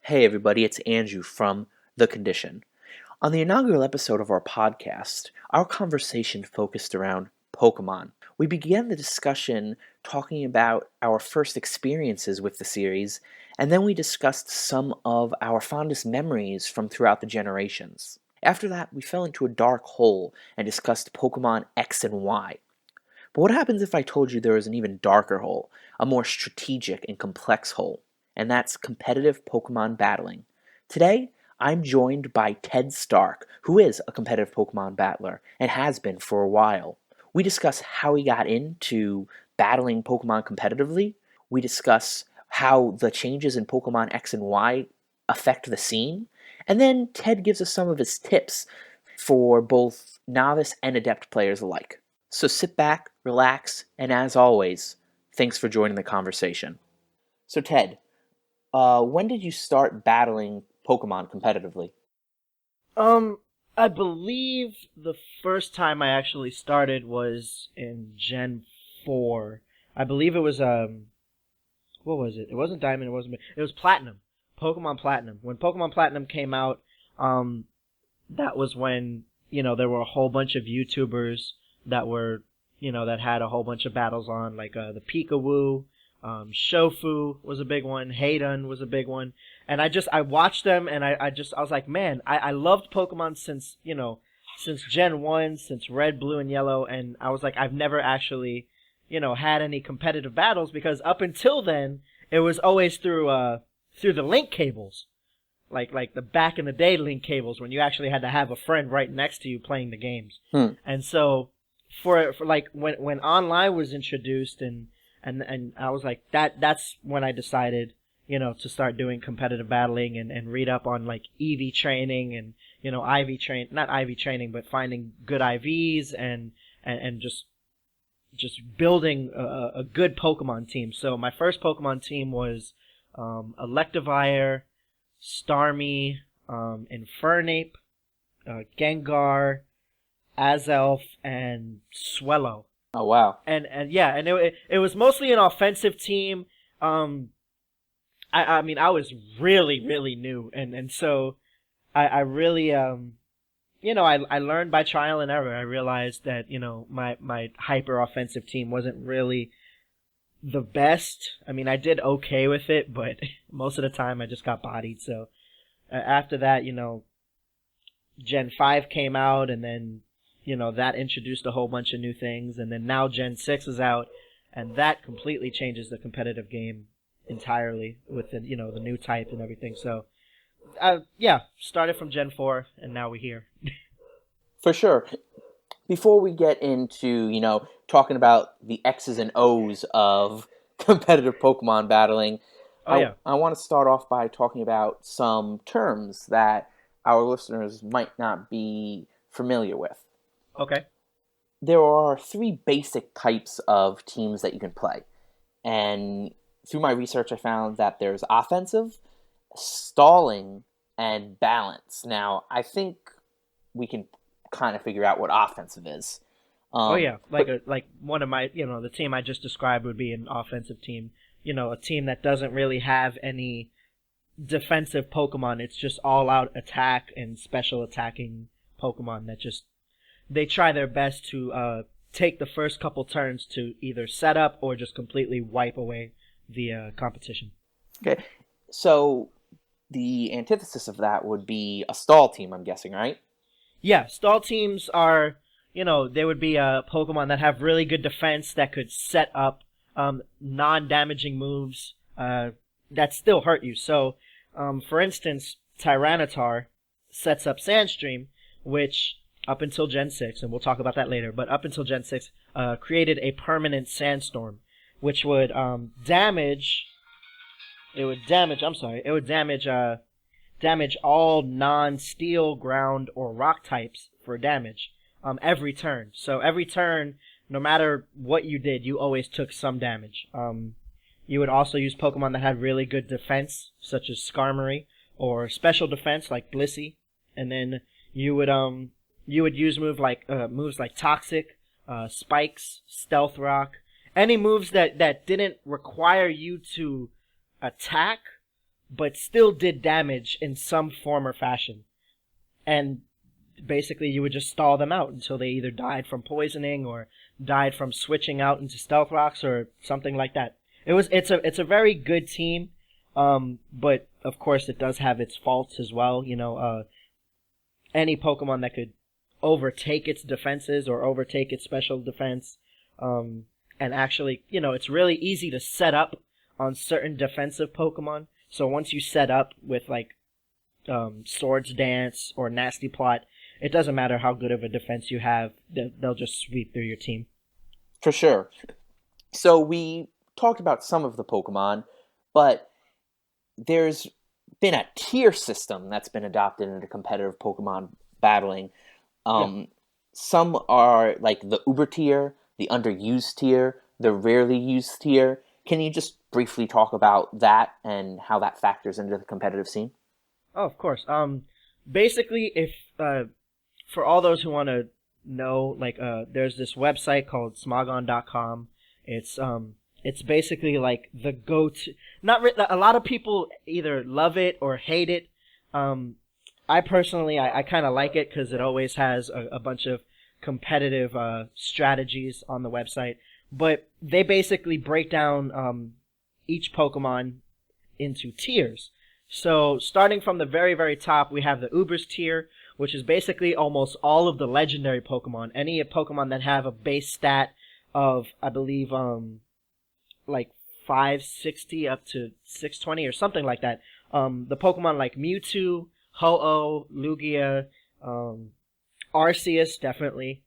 Hey everybody, it's Andrew from The Condition. On the inaugural episode of our podcast, our conversation focused around Pokemon. We began the discussion talking about our first experiences with the series, and then we discussed some of our fondest memories from throughout the generations. After that, we fell into a dark hole and discussed Pokemon X and Y. But what happens if I told you there is an even darker hole, a more strategic and complex hole? And that's competitive Pokemon battling. Today, I'm joined by Ted Stark, who is a competitive Pokemon battler and has been for a while. We discuss how he got into battling Pokemon competitively. We discuss how the changes in Pokemon X and Y affect the scene. And then Ted gives us some of his tips for both novice and adept players alike. So sit back, relax, and as always, thanks for joining the conversation. So Ted, when did you start battling Pokemon competitively? I believe the first time I actually started was in Gen 4. I believe it was what was it? It wasn't Diamond, it was Platinum. Pokemon Platinum. When Pokemon Platinum came out, that was when, there were a whole bunch of YouTubers that were, that had a whole bunch of battles on, like the Pikachu, Shofu was a big one, Hayden was a big one, and I watched them, and I was like, man, I loved Pokemon since, since Gen 1, since Red, Blue, and Yellow, and I was like, I've never actually, had any competitive battles, because up until then, it was always through the link cables. Like the back in the day link cables when you actually had to have a friend right next to you playing the games. And so for like when online was introduced and I was like that's when I decided, to start doing competitive battling and read up on like EV training and, not IV training, but finding good IVs and just building a good Pokemon team. So my first Pokemon team was Electivire, Starmie, Infernape, Gengar, Azelf, and Swellow. Oh wow. And yeah, and it was mostly an offensive team. I mean I was really really new, and so I really I learned by trial and error. I realized that my hyper offensive team wasn't really the best. I mean, I did okay with it, but most of the time I just got bodied. So after that, Gen 5 came out, and then, that introduced a whole bunch of new things. And then now Gen 6 is out, and that completely changes the competitive game entirely with the, the new type and everything. So, yeah, started from Gen 4, and now we're here. For sure. Before we get into, talking about the X's and O's of competitive Pokemon battling, Oh, yeah. I want to start off by talking about some terms that our listeners might not be familiar with. Okay. There are three basic types of teams that you can play. And through my research, I found that there's offensive, stalling, and balance. Now, I think we can kind of figure out what offensive is. Oh yeah, But like one of my, the team I just described would be an offensive team. A team that doesn't really have any defensive Pokemon. It's just all out attack and special attacking Pokemon that just they try their best to take the first couple turns to either set up or just completely wipe away the competition. okay, so the antithesis of that would be a stall team, I'm guessing, right? Yeah, stall teams are, they would be Pokemon that have really good defense that could set up non-damaging moves that still hurt you. So, for instance, Tyranitar sets up Sandstream, which up until Gen 6, and we'll talk about that later, but up until Gen 6, created a permanent Sandstorm, which would damage. It would damage. I'm sorry. It would damage all non-steel, ground, or rock types for damage every turn. So every turn, no matter what you did, you always took some damage. You would also use Pokemon that had really good defense, such as Skarmory, or special defense like Blissey, and then you would use moves like Toxic, Spikes, Stealth Rock, any moves that didn't require you to attack but still did damage in some form or fashion. And basically you would just stall them out until they either died from poisoning or died from switching out into stealth rocks or something like that. It's a very good team, but of course it does have its faults as well. Any Pokemon that could overtake its defenses or overtake its special defense, and actually, it's really easy to set up on certain defensive Pokemon. So once you set up with like Swords Dance or Nasty Plot, it doesn't matter how good of a defense you have; they'll just sweep through your team. For sure. So we talked about some of the Pokemon, but there's been a tier system that's been adopted into competitive Pokemon battling. Some are like the Uber tier, the underused tier, the rarely used tier. Can you just briefly talk about that and how that factors into the competitive scene? Oh, of course. Basically, if for all those who want to know, like, there's this website called Smogon.com. It's basically like the go-to. A lot of people either love it or hate it. I personally, I kind of like it because it always has a bunch of competitive strategies on the website. But they basically break down each Pokemon into tiers. So starting from the very, very top, we have the Ubers tier, which is basically almost all of the legendary Pokemon. Any Pokemon that have a base stat of, I believe, like 560 up to 620 or something like that. The Pokemon like Mewtwo, Ho-Oh, Lugia, Arceus, definitely.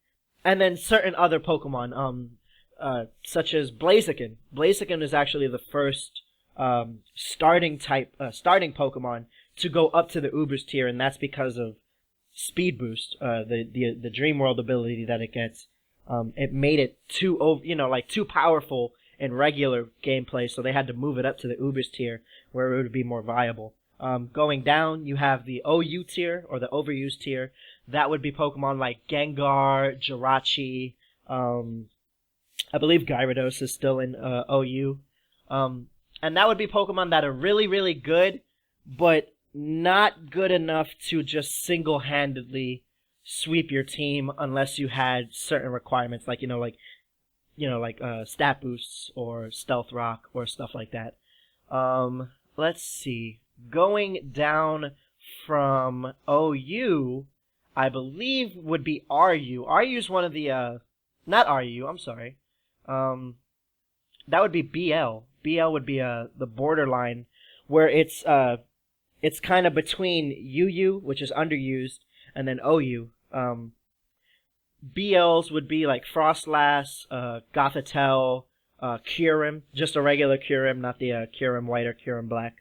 And then certain other Pokemon, such as Blaziken. Blaziken is actually the first starting Pokemon to go up to the Ubers tier, and that's because of Speed Boost, the Dream World ability that it gets. It made it too powerful in regular gameplay, so they had to move it up to the Ubers tier where it would be more viable. Going down, you have the OU tier, or the overused tier. That would be Pokemon like Gengar, Jirachi, I believe Gyarados is still in OU. And that would be Pokemon that are really, really good, but not good enough to just single-handedly sweep your team unless you had certain requirements, like stat boosts or stealth rock or stuff like that. Let's see. Going down from OU, I believe would be RU. RU is one of the not RU. I'm sorry. That would be BL. BL would be the borderline where it's kind of between UU, which is underused, and then OU. BLs would be like Frostlass, Gothitelle, Kyurem, just a regular Kyurem, not the Kyurem White or Kyurem Black.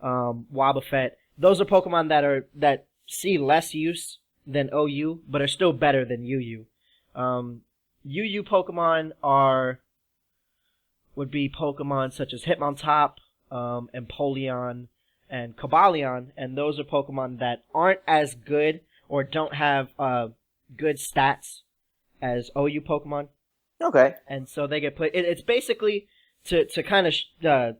Wobbuffet. Those are Pokemon that see less use than OU, but are still better than UU. UU Pokemon would be Pokemon such as Hitmontop, Empoleon, and Cobalion, and those are Pokemon that aren't as good or don't have good stats as OU Pokemon. Okay. And so they get put. It's basically to kind of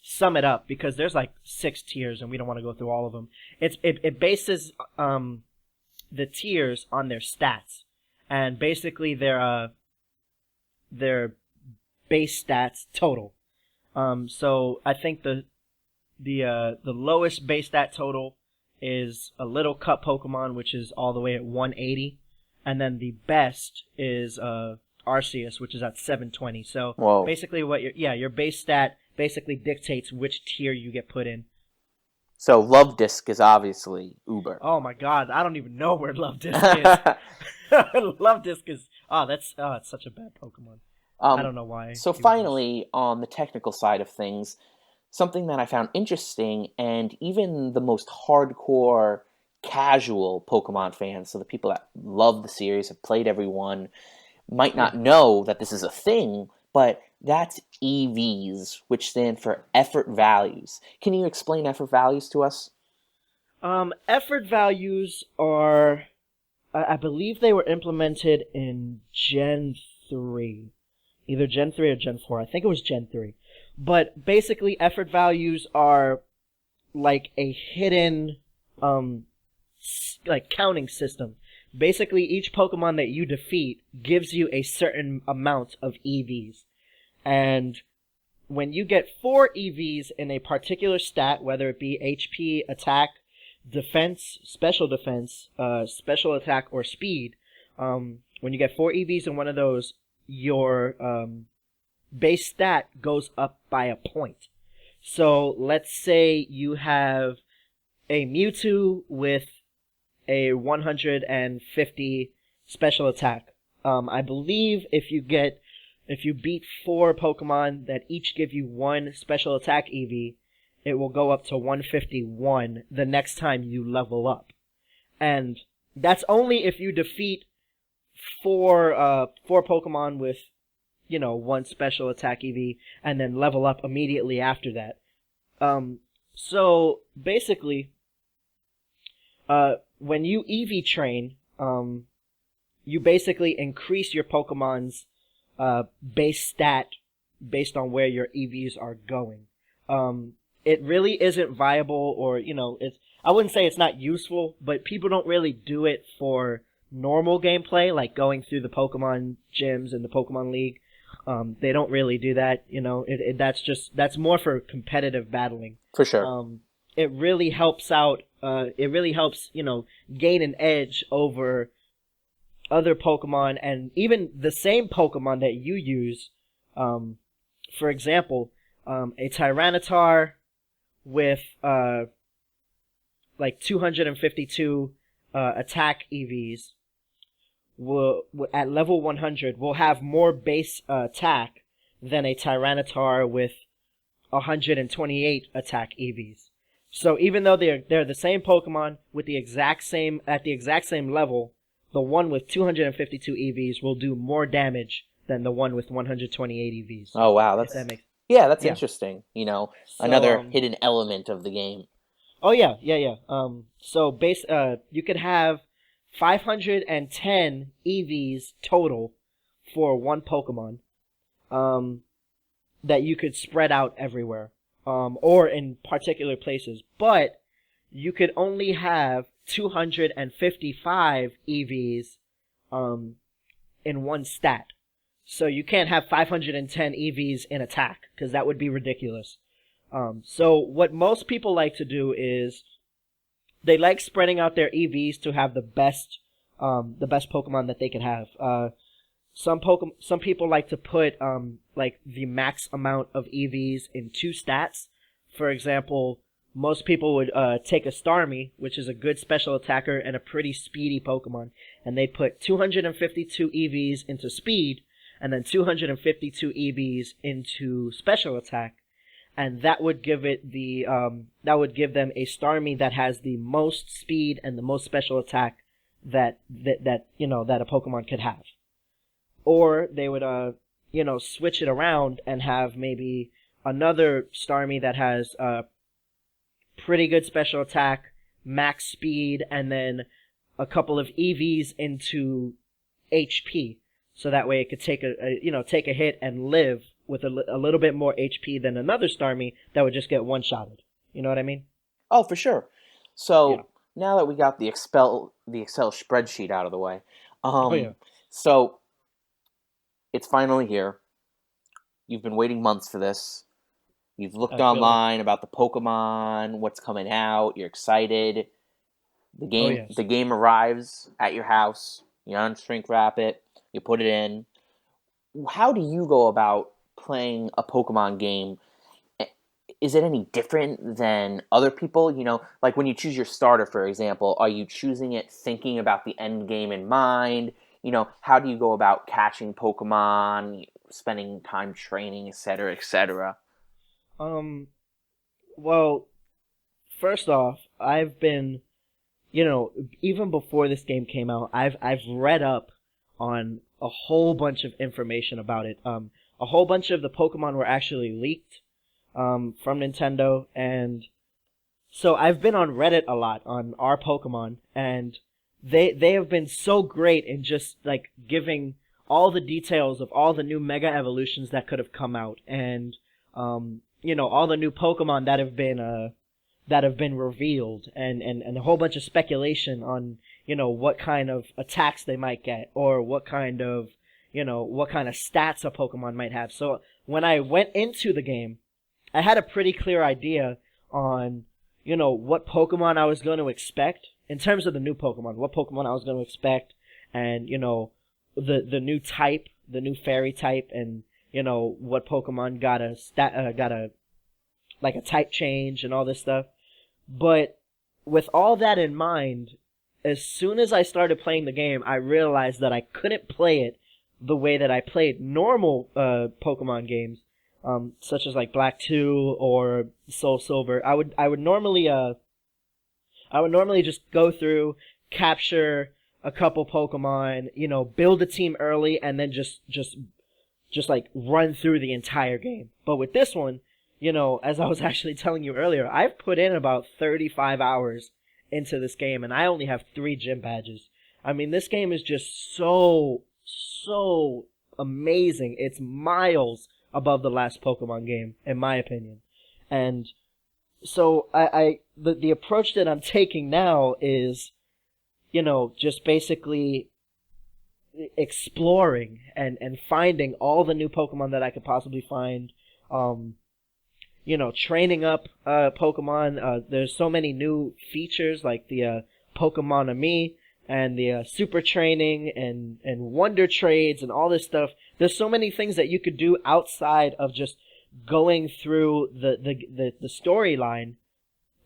sum it up, because there's like 6 tiers and we don't want to go through all of them. It bases the tiers on their stats, and basically their base stats total. So I think the lowest base stat total is a Little Cup Pokemon, which is all the way at 180, and then the best is Arceus, which is at 720. So Whoa. basically, your base stat basically dictates which tier you get put in. So Love Disc is obviously Uber. Oh my God, I don't even know where Love Disc is. Love Disc is it's such a bad Pokemon. I don't know why. So finally, on the technical side of things, something that I found interesting, and even the most hardcore casual Pokemon fans, so the people that love the series, have played every one, might not know that this is a thing, but that's EVs, which stand for effort values. Can you explain effort values to us? Effort values are, I believe they were implemented in Gen 3. Either Gen 3 or Gen 4. I think it was Gen 3. But basically, effort values are like a hidden, like counting system. Basically, each Pokemon that you defeat gives you a certain amount of EVs. And when you get 4 EVs in a particular stat, whether it be HP, attack, defense, special attack, or speed, when you get 4 EVs in one of those, your base stat goes up by a point. So let's say you have a Mewtwo with a 150 special attack. I believe if you beat 4 Pokemon that each give you 1 special attack EV, it will go up to 151 the next time you level up. And that's only if you defeat 4 Pokemon with, 1 special attack EV and then level up immediately after that. So basically, when you EV train, you basically increase your Pokemon's base stat based on where your EVs are going. It really isn't viable, or I wouldn't say it's not useful, but people don't really do it for normal gameplay, like going through the Pokemon gyms and the Pokemon League. They don't really do that. That's more for competitive battling. For sure. It really helps out. It really helps, gain an edge over other Pokemon, and even the same Pokemon that you use. For example, a Tyranitar with like 252 attack EVs will at level 100 will have more base attack than a Tyranitar with 128 attack EVs. So even though they're the same Pokemon with the exact same level, the one with 252 EVs will do more damage than the one with 128 EVs. Oh wow, that's interesting. Another hidden element of the game. Oh yeah. So you could have 510 EVs total for one Pokemon, that you could spread out everywhere, or in particular places. But you could only have 255 EVs, in one stat. So you can't have 510 EVs in attack, because that would be ridiculous. So what most people like to do is they like spreading out their EVs to have the best Pokemon that they can have. Some people like to put like the max amount of EVs in 2 stats. For example, most people would take a Starmie, which is a good special attacker and a pretty speedy Pokemon, and they'd put 252 EVs into speed and then 252 EVs into special attack, and that would give them a Starmie that has the most speed and the most special attack that a Pokemon could have. Or they would switch it around and have maybe another Starmie that has pretty good special attack, max speed, and then a couple of EVs into HP, so that way it could take a hit and live with a little bit more HP than another Starmie that would just get one-shotted. You know what I mean? Oh, for sure. So now that we got the Excel spreadsheet out of the way, so it's finally here. You've been waiting months for this. You've looked online about the Pokemon, what's coming out. You're excited. The game arrives at your house. You unshrink wrap it. You put it in. How do you go about playing a Pokemon game? Is it any different than other people? Like when you choose your starter, for example, are you choosing it thinking about the end game in mind? How do you go about catching Pokemon, spending time training, etc., etc.? Well, first off, I've been, even before this game came out, I've read up on a whole bunch of information about it. A whole bunch of the Pokemon were actually leaked, from Nintendo, and so I've been on Reddit a lot on Our Pokemon, and they have been so great in just like giving all the details of all the new Mega Evolutions that could have come out, and all the new Pokemon that have been revealed, and a whole bunch of speculation on what kind of attacks they might get, or what kind of stats a Pokemon might have. So when I went into the game, I had a pretty clear idea on what Pokemon I was going to expect in terms of the new Pokemon, what Pokemon I was going to expect, and the new type, the new fairy type, and what Pokemon got a type change and all this stuff. But with all that in mind, as soon as I started playing the game, I realized that I couldn't play it the way that I played normal Pokemon games, such as like Black 2 or Soul Silver. I would normally just go through, capture a couple Pokemon, build a team early, and then just like run through the entire game. But with this one, as I was actually telling you earlier, I've put in about 35 hours into this game, and I only have 3 gym badges. I mean, this game is just so amazing. It's miles above the last Pokemon game, in my opinion. And so the approach that I'm taking now is, just basically exploring and finding all the new Pokemon that I could possibly find. Training up Pokemon. There's so many new features like the Pokemon Me and the super training and wonder trades and all this stuff. There's so many things that you could do outside of just going through the storyline,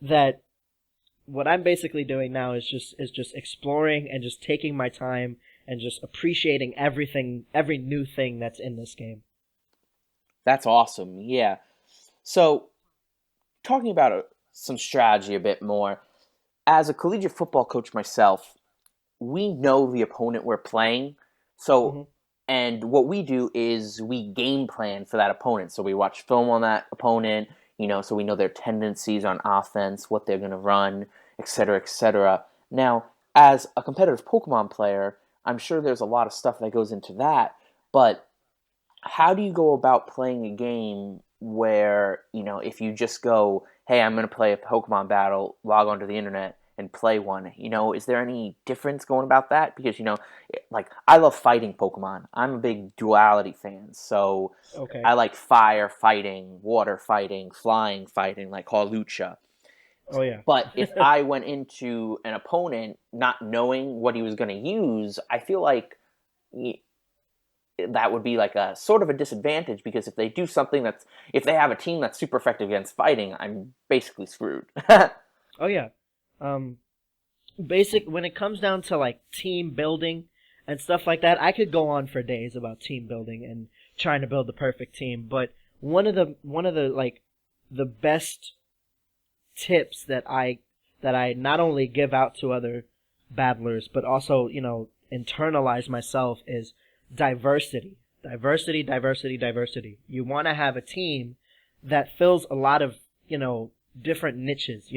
that what I'm basically doing now is just exploring and just taking my time and just appreciating every new thing that's in this game. That's awesome. Yeah. So, talking about some strategy a bit more, as a collegiate football coach myself, we know the opponent we're playing. So, and what we do is we game plan for that opponent. So we watch film on that opponent, so we know their tendencies on offense, what they're going to run, etc., etc. Now, as a competitive Pokemon player, I'm sure there's a lot of stuff that goes into that, but how do you go about playing a game where, if you just go, hey, I'm going to play a Pokemon battle, log onto the internet, and play one, is there any difference going about that? Because, I love fighting Pokemon. I'm a big duality fan, so okay. I like fire fighting, water fighting, flying fighting, like Hawlucha. Oh, yeah. But if I went into an opponent not knowing what he was going to use, I feel like that would be like a sort of a disadvantage, because if they do something if they have a team that's super effective against fighting, I'm basically screwed. Oh, yeah. When it comes down to like team building and stuff like that, I could go on for days about team building and trying to build the perfect team. But one of the like the best tips that I not only give out to other battlers, but also internalize myself is diversity. Diversity. You want to have a team that fills a lot of different niches.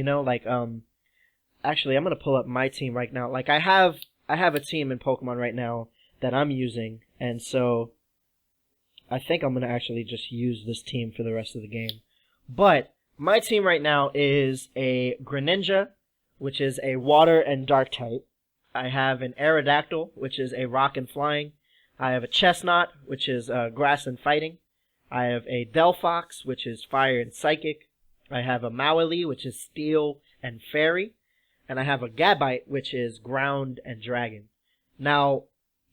Actually, I'm gonna pull up my team right now. Like I have a team in Pokemon right now that I'm using, and so I think I'm gonna actually just use this team for the rest of the game. But my team right now is a Greninja, which is a water and dark type. I have an Aerodactyl, which is a rock and flying. I have a Chestnut, which is grass and fighting. I have a Delphox, which is fire and psychic. I have a Mawili, which is steel and fairy. And I have a Gabite, which is ground and dragon. Now,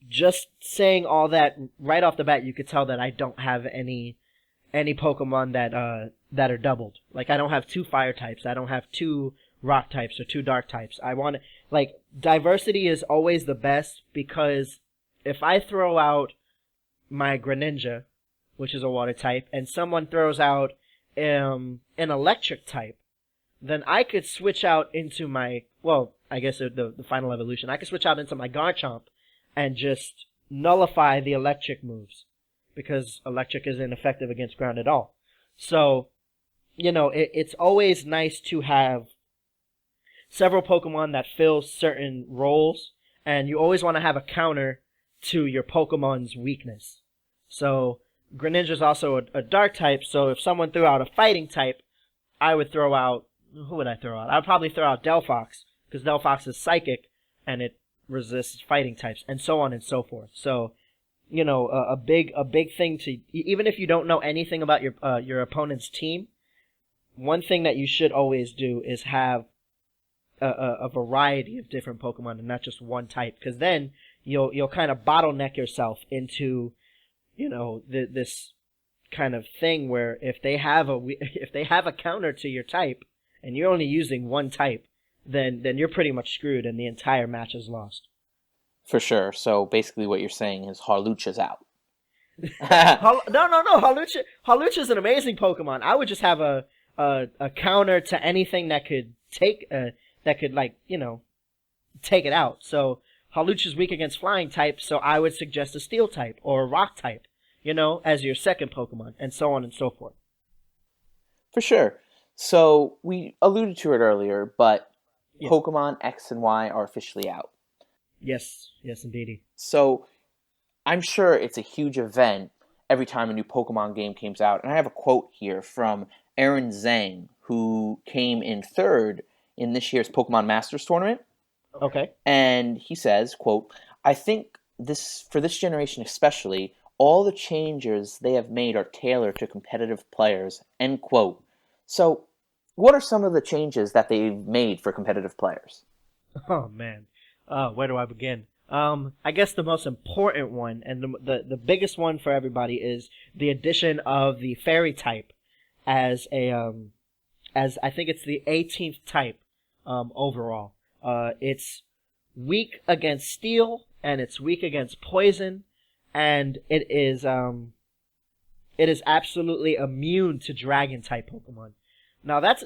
just saying all that right off the bat, you could tell that I don't have any Pokemon that are doubled. Like, I don't have 2 fire types. I don't have 2 rock types or 2 dark types. Diversity is always the best, because if I throw out my Greninja, which is a water type, and someone throws out an electric type, then I could switch out into my, the final evolution. I could switch out into my Garchomp and just nullify the electric moves, because electric isn't effective against ground at all. So, it's always nice to have several Pokemon that fill certain roles, and you always want to have a counter to your Pokemon's weakness. So, Greninja's also a dark type, so if someone threw out a fighting type, I would throw out... Who would I throw out? I'd probably throw out Delphox, because Delphox is psychic, and it resists fighting types, and so on and so forth. So, you know, a big thing to... Even if you don't know anything about your opponent's team, one thing that you should always do is have a variety of different Pokemon and not just one type, because then you'll kind of bottleneck yourself into, you know, this kind of thing where if they have a counter to your type and you're only using one type, then you're pretty much screwed and the entire match is lost. For sure. So basically, what you're saying is Harlucha's out. No. Harlucha's an amazing Pokemon. I would just have a counter to anything that could take like, you know, take it out. So Harlucha's weak against flying types, so I would suggest a steel type or a rock type, you know, as your second Pokemon, and so on and so forth. For sure. So we alluded to it earlier, but Yeah. Pokemon X and Y are officially out. Yes, indeedy. So I'm sure it's a huge event every time a new Pokemon game comes out. And I have a quote here from Aaron Zhang, who came in third in this year's Pokemon Masters tournament. Okay. And he says, quote, "I think for this generation especially, all the changes they have made are tailored to competitive players," end quote. So what are some of the changes that they've made for competitive players? Oh, man. Where do I begin? I guess the most important one and the biggest one for everybody is the addition of the fairy type as I think it's the 18th type overall. It's weak against steel and it's weak against poison, and it is absolutely immune to dragon type Pokemon. Now that's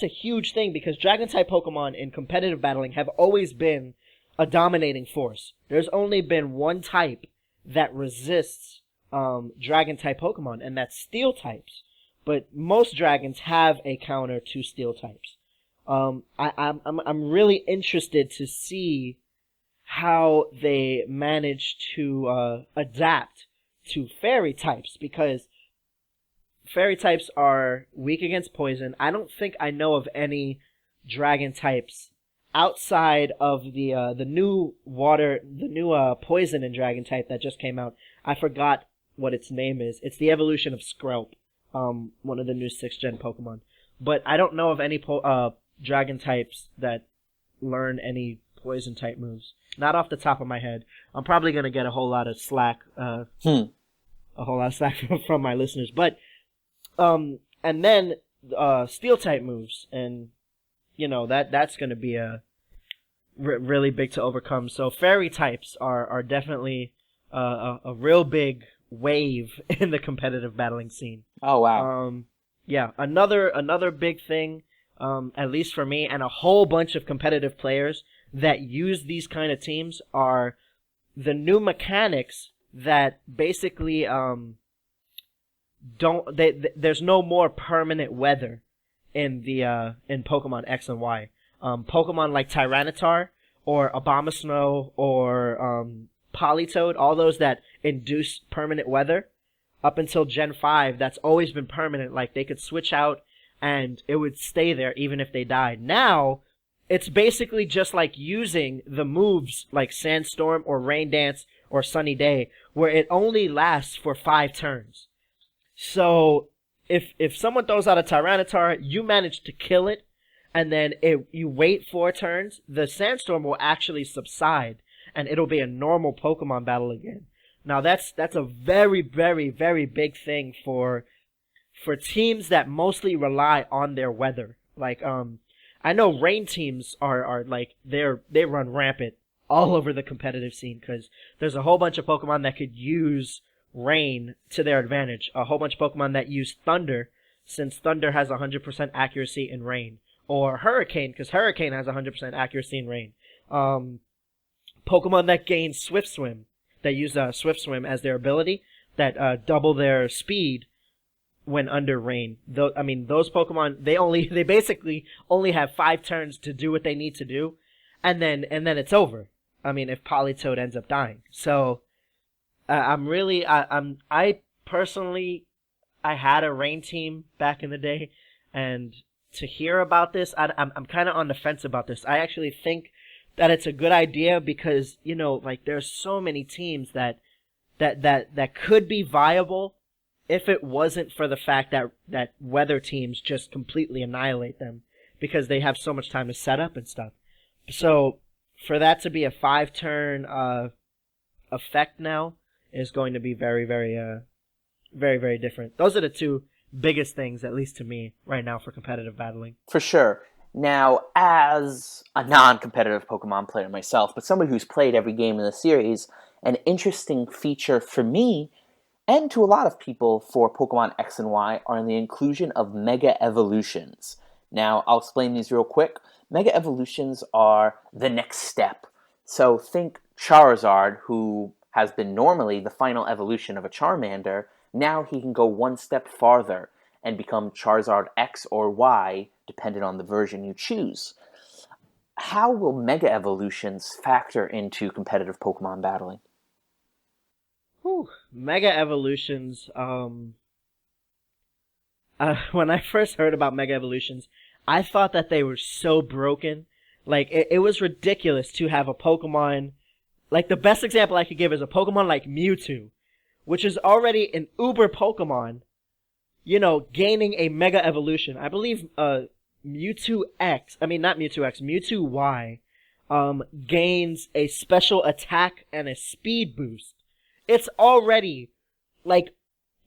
a huge thing, because dragon type Pokemon in competitive battling have always been a dominating force. There's only been one type that resists dragon type Pokemon, and that's steel types. But most dragons have a counter to steel types. I'm really interested to see how they manage to adapt to fairy types, because fairy types are weak against poison. I don't think I know of any dragon types outside of the new poison and dragon type that just came out. I forgot what its name is. It's the evolution of Skrelp, one of the new 6th gen Pokemon. But I don't know of any dragon types that learn any poison type moves. Not off the top of my head. I'm probably gonna get a whole lot of slack, from my listeners. But and then steel type moves, and you know that's gonna be a really big to overcome. So fairy types are definitely a real big wave in the competitive battling scene. Oh, wow. Yeah, another big thing, at least for me and a whole bunch of competitive players that use these kind of teams, are the new mechanics that basically there's no more permanent weather in Pokemon X and Y. Pokemon like Tyranitar or Abomasnow or Politoed, all those that induce permanent weather, up until Gen 5, that's always been permanent. Like, they could switch out and it would stay there even if they died. Now, it's basically just like using the moves like Sandstorm or Rain Dance or Sunny Day, where it only lasts for 5 turns. So, if someone throws out a Tyranitar, you manage to kill it, and then you wait 4 turns, the Sandstorm will actually subside, and it'll be a normal Pokemon battle again. Now that's a very, very, very big thing for teams that mostly rely on their weather. Like, I know rain teams are like, they run rampant all over the competitive scene, because there's a whole bunch of Pokemon that could use rain to their advantage. A whole bunch of Pokemon that use thunder, since thunder has 100% accuracy in rain. Or hurricane, because hurricane has 100% accuracy in rain. Pokemon that gain Swift Swim, that use Swift Swim as their ability, that double their speed when under rain. Those Pokemon, they basically only have 5 turns to do what they need to do, and then it's over. I mean, if Politoed ends up dying. So I personally, I had a rain team back in the day, and to hear about this, I'm kind of on the fence about this. I actually think that it's a good idea because, like there's so many teams that could be viable if it wasn't for the fact that weather teams just completely annihilate them because they have so much time to set up and stuff. So for that to be a 5-turn effect now is going to be very, very, very, very different. Those are the two biggest things, at least to me, right now for competitive battling. For sure. Now, as a non-competitive Pokemon player myself, but somebody who's played every game in the series, an interesting feature for me and to a lot of people for Pokemon X and Y are in the inclusion of Mega Evolutions. Now, I'll explain these real quick. Mega Evolutions are the next step. So think Charizard, who has been normally the final evolution of a Charmander. Now he can go one step farther and become Charizard X or Y, depending on the version you choose. How will Mega Evolutions factor into competitive Pokemon battling? Whew. Mega Evolutions, when I first heard about Mega Evolutions, I thought that they were so broken. Like, it was ridiculous to have a Pokemon. Like, the best example I could give is a Pokemon like Mewtwo, which is already an uber Pokemon, gaining a Mega Evolution. I believe, Mewtwo Y, gains a special attack and a speed boost. It's already, like,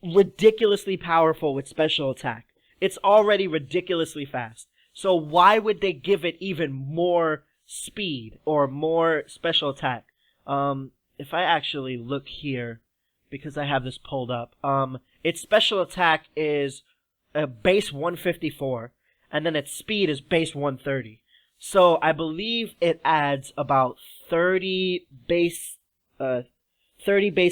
ridiculously powerful with special attack. It's already ridiculously fast. So why would they give it even more speed or more special attack? If I actually look here, because I have this pulled up, its special attack is base 154, and then its speed is base 130. So I believe it adds about 30 base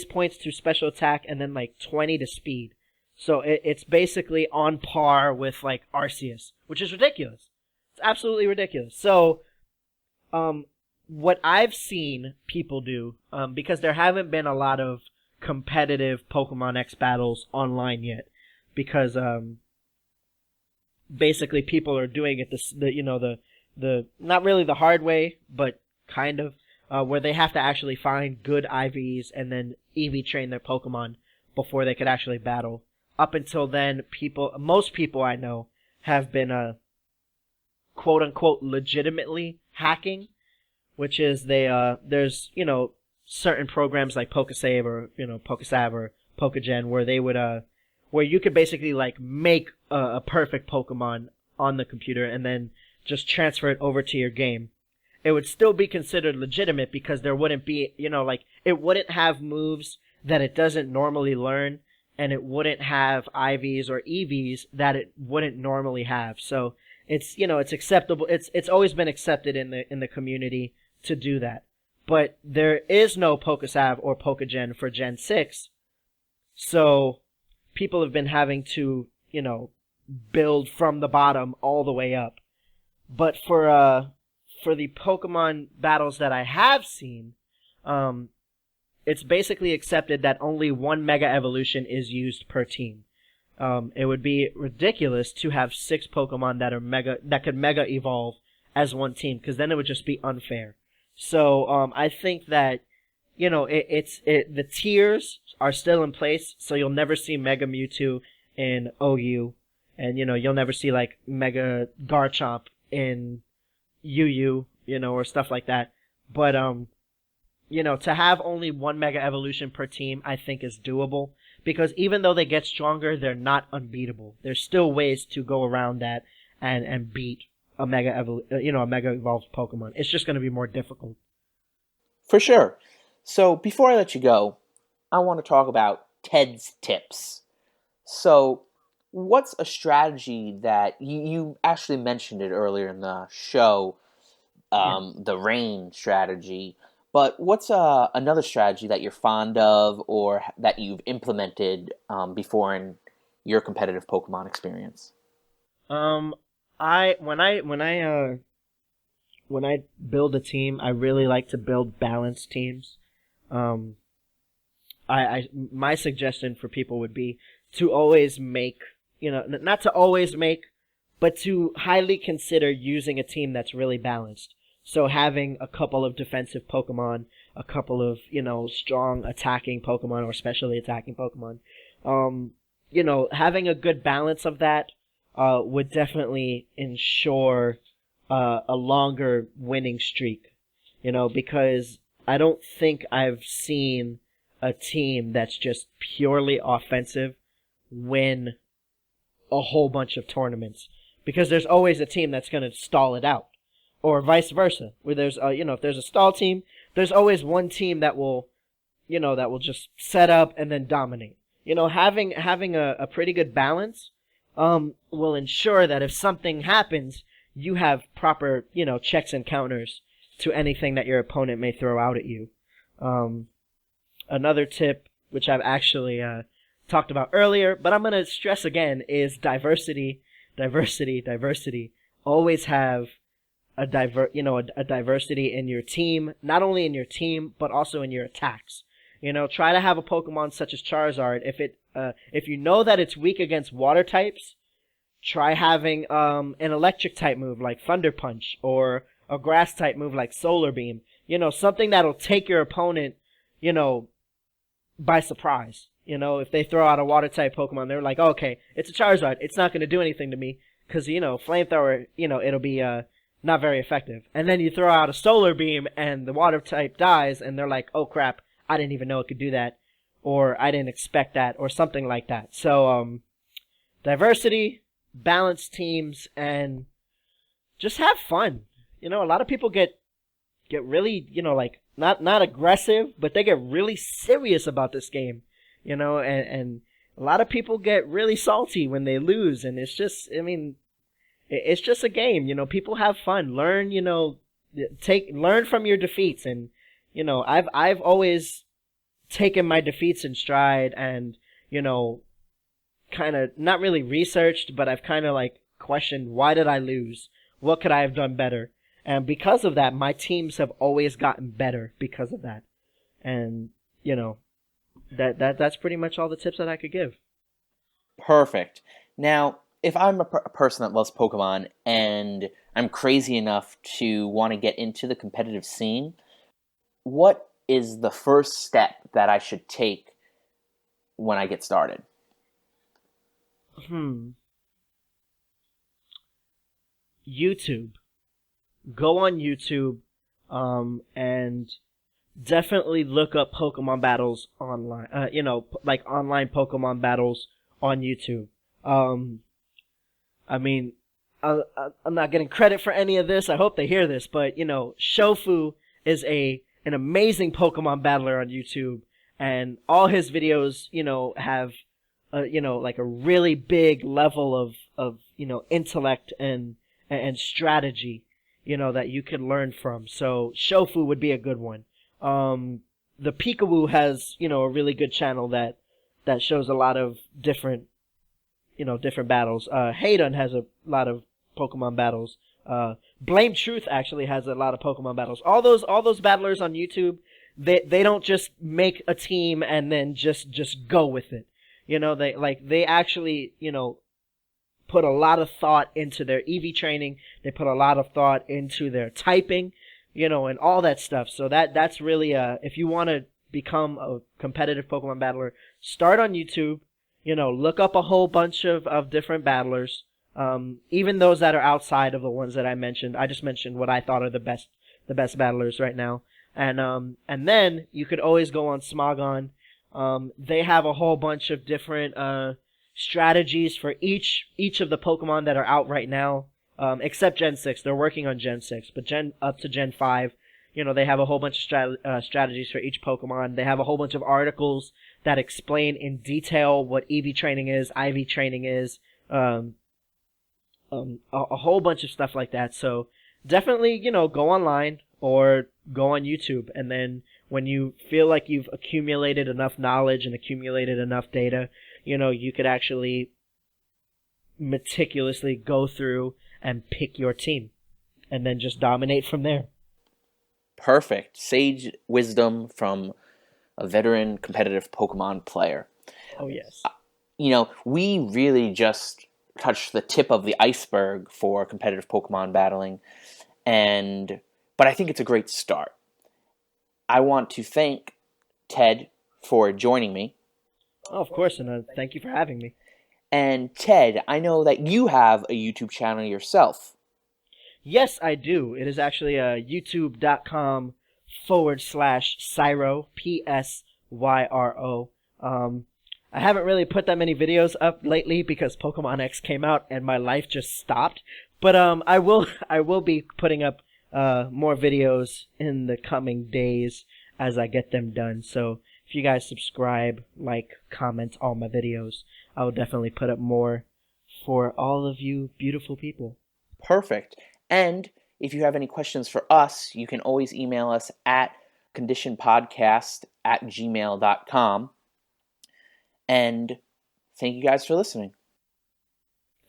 points to special attack and then like 20 to speed. So it's basically on par with like Arceus, which is ridiculous. It's absolutely ridiculous. So, what I've seen people do, because there haven't been a lot of competitive Pokemon X battles online yet, because basically people are doing it the not really the hard way, but kind of. Where they have to actually find good IVs and then EV train their Pokemon before they could actually battle. Up until then, most people I know have been quote unquote legitimately hacking, which is there's certain programs like PokeSave or PokeSav or PokeGen where they would where you could basically like make a perfect Pokemon on the computer and then just transfer it over to your game. It would still be considered legitimate because there wouldn't be, it wouldn't have moves that it doesn't normally learn, and it wouldn't have IVs or EVs that it wouldn't normally have. So it's, it's acceptable. It's always been accepted in the community to do that. But there is no PokeSav or PokeGen for Gen 6. So people have been having to, build from the bottom all the way up. But for the Pokemon battles that I have seen, it's basically accepted that only one Mega Evolution is used per team. It would be ridiculous to have 6 Pokemon that could Mega Evolve as one team, because then it would just be unfair. So I think that the tiers are still in place, so you'll never see Mega Mewtwo in OU, and you'll never see like Mega Garchomp in UU, or stuff like that. But, to have only one Mega Evolution per team, I think is doable. Because even though they get stronger, they're not unbeatable. There's still ways to go around that and beat a Mega Evolved Pokemon. It's just going to be more difficult. For sure. So, before I let you go, I want to talk about Ted's tips. So, what's a strategy that you actually mentioned it earlier in the show, the rain strategy, but what's another strategy that you're fond of or that you've implemented before in your competitive Pokemon experience? When I build a team, I really like to build balanced teams. my suggestion for people would be to always make, not to always make, but to highly consider using a team that's really balanced. So having a couple of defensive Pokemon, a couple of, strong attacking Pokemon or specially attacking Pokemon. Having a good balance of that would definitely ensure a longer winning streak. Because I don't think I've seen a team that's just purely offensive win a whole bunch of tournaments. Because there's always a team that's going to stall it out. Or vice versa, where there's, if there's a stall team, there's always one team that will, that will just set up and then dominate. Having a pretty good balance, will ensure that if something happens, you have proper, checks and counters to anything that your opponent may throw out at you. Another tip, which I've actually, talked about earlier, but I'm going to stress again, is diversity. Always have a diversity in your team, not only in your team, but also in your attacks. Try to have a Pokemon such as Charizard. If you know that it's weak against water types, try having, an electric type move like Thunder Punch, or a grass type move like Solar Beam. Something that'll take your opponent, by surprise. If they throw out a water type Pokemon, they're like, oh, okay, it's a Charizard. It's not going to do anything to me. Cause, Flamethrower, it'll be, not very effective. And then you throw out a Solar Beam and the water type dies and they're like, oh crap, I didn't even know it could do that. Or I didn't expect that, or something like that. So, diversity, balanced teams, and just have fun. A lot of people get really, not aggressive, but they get really serious about this game. And a lot of people get really salty when they lose, and it's just, it's just a game. People have fun. Learn, learn from your defeats, and I've always taken my defeats in stride, and kind of not really researched, but I've kind of questioned, why did I lose? What could I have done better? And because of that, my teams have always gotten better because of that. And that's pretty much all the tips that I could give. Perfect. Now, if I'm a person that loves Pokemon and I'm crazy enough to want to get into the competitive scene, what is the first step that I should take when I get started? YouTube. Go on YouTube, and definitely look up Pokemon battles online. Online Pokemon battles on YouTube. I'm not getting credit for any of this. I hope they hear this, but Shofu is an amazing Pokemon battler on YouTube, and all his videos, have a really big level of intellect and strategy, that you can learn from. So Shofu would be a good one. The Peekaboo has, a really good channel that shows a lot of different battles. Hayden has a lot of Pokemon battles. Blame Truth actually has a lot of Pokemon battles. All those battlers on YouTube, they don't just make a team and then just go with it. They actually, put a lot of thought into their EV training. They put a lot of thought into their typing, and all that stuff. So that's really, if you want to become a competitive Pokemon battler, start on YouTube, look up a whole bunch of different battlers, even those that are outside of the ones that I mentioned. I just mentioned what I thought are the best battlers right now. And then you could always go on Smogon. They have a whole bunch of different, strategies for each of the Pokemon that are out right now, except Gen 6. They're working on Gen 6, but up to Gen 5, they have a whole bunch of strategies for each Pokemon. They have a whole bunch of articles that explain in detail what EV training is, IV training is, a whole bunch of stuff like that. So definitely, go online or go on YouTube, and then when you feel like you've accumulated enough knowledge and accumulated enough data, you could actually meticulously go through and pick your team and then just dominate from there. Perfect. Sage wisdom from a veteran competitive Pokemon player. Oh yes. We really just touched the tip of the iceberg for competitive Pokemon battling, but I think it's a great start. I want to thank Ted for joining me. Oh, of course, and thank you for having me. And Ted, I know that you have a YouTube channel yourself. Yes, I do. It is actually youtube.com/Psyro, Psyro. I haven't really put that many videos up lately because Pokemon X came out and my life just stopped. But I will be putting up more videos in the coming days as I get them done. So if you guys subscribe, like, comment all my videos, I will definitely put up more for all of you beautiful people. Perfect. And if you have any questions for us, you can always email us at conditionpodcast@gmail.com. And thank you guys for listening.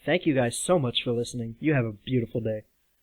Thank you guys so much for listening. You have a beautiful day.